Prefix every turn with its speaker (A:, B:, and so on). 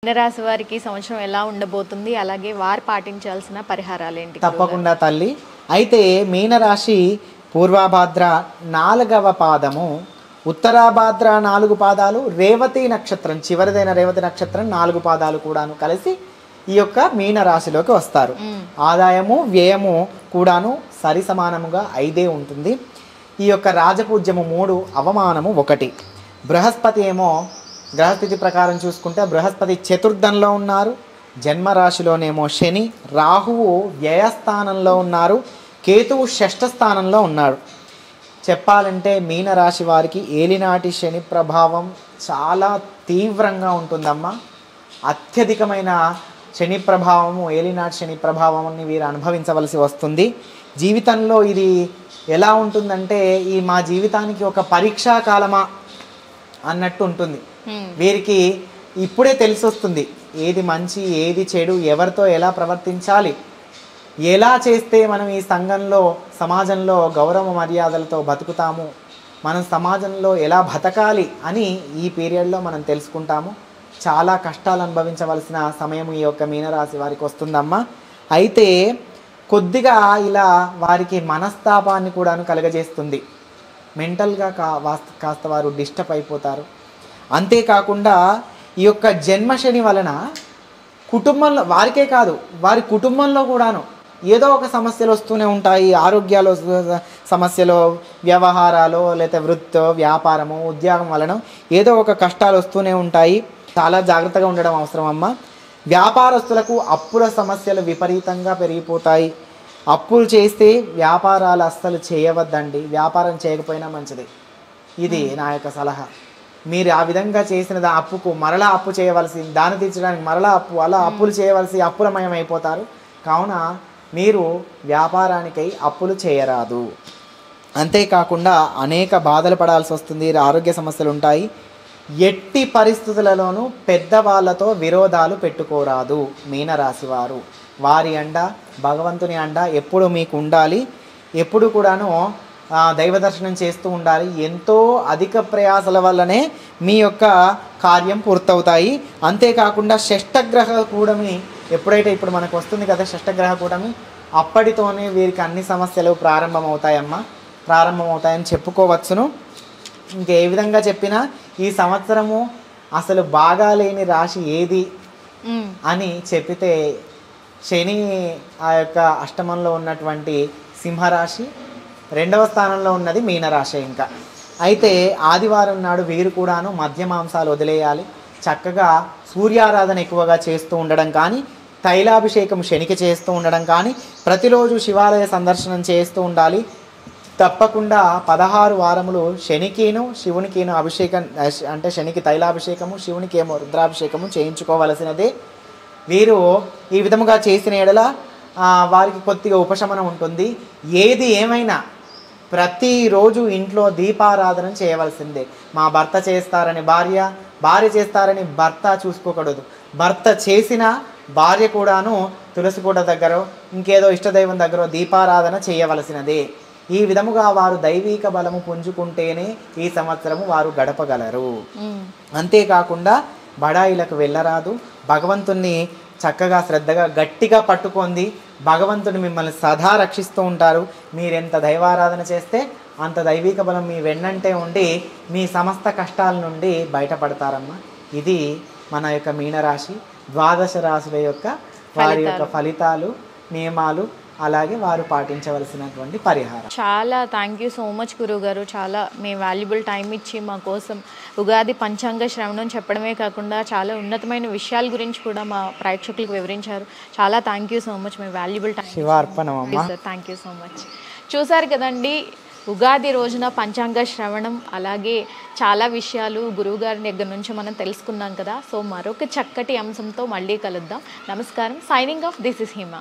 A: మీనరాశి వారికి సంవత్సరం ఎలా ఉండబోతుంది? అలాగే వారు పాటించాల్సిన పరిహారాలేంటి?
B: తప్పకుండా తల్లి. అయితే మీనరాశి పూర్వభాద్ర 4వ పాదము, ఉత్తరాభాద్ర 4 పాదాలు, రేవతి నక్షత్రం చివరిదైన రేవతి నక్షత్రం 4 పాదాలు కూడాను కలిసి ఈ యొక్క మీనరాశిలోకి వస్తారు. ఆదాయము వ్యయము కూడాను సరి సమానముగా 5 ఉంటుంది. ఈ యొక్క రాజపూజ్యము 3, అవమానము 1. బృహస్పతి ఏమో గ్రహస్థితి ప్రకారం చూసుకుంటే బృహస్పతి చతుర్థంలో ఉన్నారు, జన్మరాశిలోనేమో శని, రాహువు వ్యయస్థానంలో ఉన్నారు, కేతువు 6వ స్థానంలో ఉన్నాడు. చెప్పాలంటే మీనరాశి వారికి ఏలినాటి శని ప్రభావం చాలా తీవ్రంగా ఉంటుందమ్మా. అత్యధికమైన శని ప్రభావము, ఏలినాటి శని ప్రభావాన్ని వీరు అనుభవించవలసి వస్తుంది. జీవితంలో ఇది ఎలా ఉంటుందంటే మా జీవితానికి ఒక పరీక్షా కాలమా అన్నట్టు ఉంటుంది. వీరికి ఇప్పుడే తెలిసి వస్తుంది ఏది మంచి ఏది చెడు, ఎవరితో ఎలా ప్రవర్తించాలి, ఎలా చేస్తే మనం ఈ సంఘంలో సమాజంలో గౌరవ మర్యాదలతో బతుకుతాము, మనం సమాజంలో ఎలా బతకాలి అని ఈ పీరియడ్లో మనం తెలుసుకుంటాము. చాలా కష్టాలు అనుభవించవలసిన సమయం ఈ యొక్క మీనరాశి వారికి వస్తుందమ్మా. అయితే కొద్దిగా ఇలా వారికి మనస్తాపాన్ని కూడాను కలగజేస్తుంది. మెంటల్గా కాస్త వారు డిస్టర్బ్ అయిపోతారు. అంతేకాకుండా ఈ యొక్క జన్మశని వలన కుటుంబంలో వారికే కాదు, వారి కుటుంబంలో కూడాను ఏదో ఒక సమస్యలు వస్తూనే ఉంటాయి. ఆరోగ్యాలు సమస్యలు, వ్యవహారాలు, లేదా వృత్తో వ్యాపారము ఉద్యోగం వలన ఏదో ఒక కష్టాలు వస్తూనే ఉంటాయి. చాలా జాగ్రత్తగా ఉండడం అవసరం అమ్మ. వ్యాపారస్తులకు అప్పుల సమస్యలు విపరీతంగా పెరిగిపోతాయి. అప్పులు చేస్తే వ్యాపారాలు అస్సలు చేయవద్దండి. వ్యాపారం చేయకపోయినా మంచిది. ఇది నా యొక్క సలహా. మీరు ఆ విధంగా చేసిన అప్పుకు మరలా అప్పు చేయవలసి, దాన్ని తీర్చడానికి మరలా అప్పు, అలా అప్పులు చేయవలసి అప్పులమయం అయిపోతారు. కావున మీరు వ్యాపారానికై అప్పులు చేయరాదు. అంతేకాకుండా అనేక బాధలు పడాల్సి వస్తుంది. ఆరోగ్య సమస్యలు ఉంటాయి. ఎట్టి పరిస్థితులలోనూ పెద్దవాళ్ళతో విరోధాలు పెట్టుకోరాదు మీనరాశి వారు. వారి అండ, భగవంతుని అండ ఎప్పుడు మీకు ఉండాలి. ఎప్పుడు కూడాను దైవ దర్శనం చేస్తూ ఉండాలి. ఎంతో అధిక ప్రయాసల వల్లనే మీ యొక్క కార్యం పూర్తవుతాయి. అంతేకాకుండా షష్టగ్రహ కూటమి ఎప్పుడైతే ఇప్పుడు మనకు వస్తుంది కదా షష్టగ్రహ కూటమి, అప్పటితోనే వీరికి అన్ని సమస్యలు ప్రారంభమవుతాయని చెప్పుకోవచ్చును. ఇంకే విధంగా చెప్పినా ఈ సంవత్సరము అసలు బాగాలేని రాశి ఏది అని చెప్పితే శని ఆ యొక్క అష్టమంలో ఉన్నటువంటి సింహరాశి, 2వ స్థానంలో ఉన్నది మీనరాశి. ఇంకా అయితే ఆదివారం నాడు వీరు కూడాను మద్య మాంసాలు వదిలేయాలి. చక్కగా సూర్యారాధన ఎక్కువగా చేస్తూ ఉండడం కానీ, తైలాభిషేకం శనికి చేస్తూ ఉండడం కానీ, ప్రతిరోజు శివాలయ సందర్శనం చేస్తూ ఉండాలి. తప్పకుండా 16 వారములు శనికిను శివునికిను అభిషేకం, అంటే శనికి తైలాభిషేకము, శివునికి ఏమో రుద్రాభిషేకము చేయించుకోవలసినదే. వీరు ఈ విధముగా చేసిన ఎడల వారికి కొద్దిగా ఉపశమనం ఉంటుంది. ఏది ఏమైనా ప్రతిరోజు ఇంట్లో దీపారాధన చేయవలసిందే. మా భర్త చేస్తారని భార్య, భార్య చేస్తారని భర్త చూసుకోకూడదు. భర్త చేసిన భార్య కూడాను తులసి కోట దగ్గర ఇంకేదో ఇష్టదైవం దగ్గర దీపారాధన చేయవలసినదే. ఈ విధముగా వారు దైవిక బలము పుంజుకుంటేనే ఈ సంవత్సరము వారు గడపగలరు. అంతేకాకుండా బడాయిలకు వెళ్ళరాదు. భగవంతుణ్ణి చక్కగా శ్రద్ధగా గట్టిగా పట్టుకుంది. భగవంతుడు మిమ్మల్ని సదా రక్షిస్తూ ఉంటారు. మీరెంత దైవారాధన చేస్తే అంత దైవిక బలం మీ వెన్నంటే ఉండి మీ సమస్త కష్టాల నుండి బయటపడతారమ్మా. ఇది మన యొక్క మీనరాశి 12 రాశుల యొక్క వారి యొక్క ఫలితాలు, నియమాలు, అలాగే వారు పాటించవలసినటువంటి పరిహారం.
A: చాలా థ్యాంక్ యూ సో మచ్ గురువుగారు. చాలా మీ వాల్యుబుల్ టైం ఇచ్చి మా కోసం ఉగాది పంచాంగ శ్రవణం చెప్పడమే కాకుండా చాలా ఉన్నతమైన విషయాల గురించి కూడా మా ప్రేక్షకులకు వివరించారు. చాలా థ్యాంక్ యూ సో మచ్. మీ వాల్యుబుల్ టైం
B: శివార్పణమమ్మా.
A: Thank you so much. చూసారు కదండి, ఉగాది రోజున పంచాంగ శ్రవణం, అలాగే చాలా విషయాలు గురువుగారి దగ్గర నుంచి మనం తెలుసుకున్నాం కదా. సో మరొక చక్కటి అంశంతో మళ్ళీ కలుద్దాం. నమస్కారం. Signing off. This is Hima.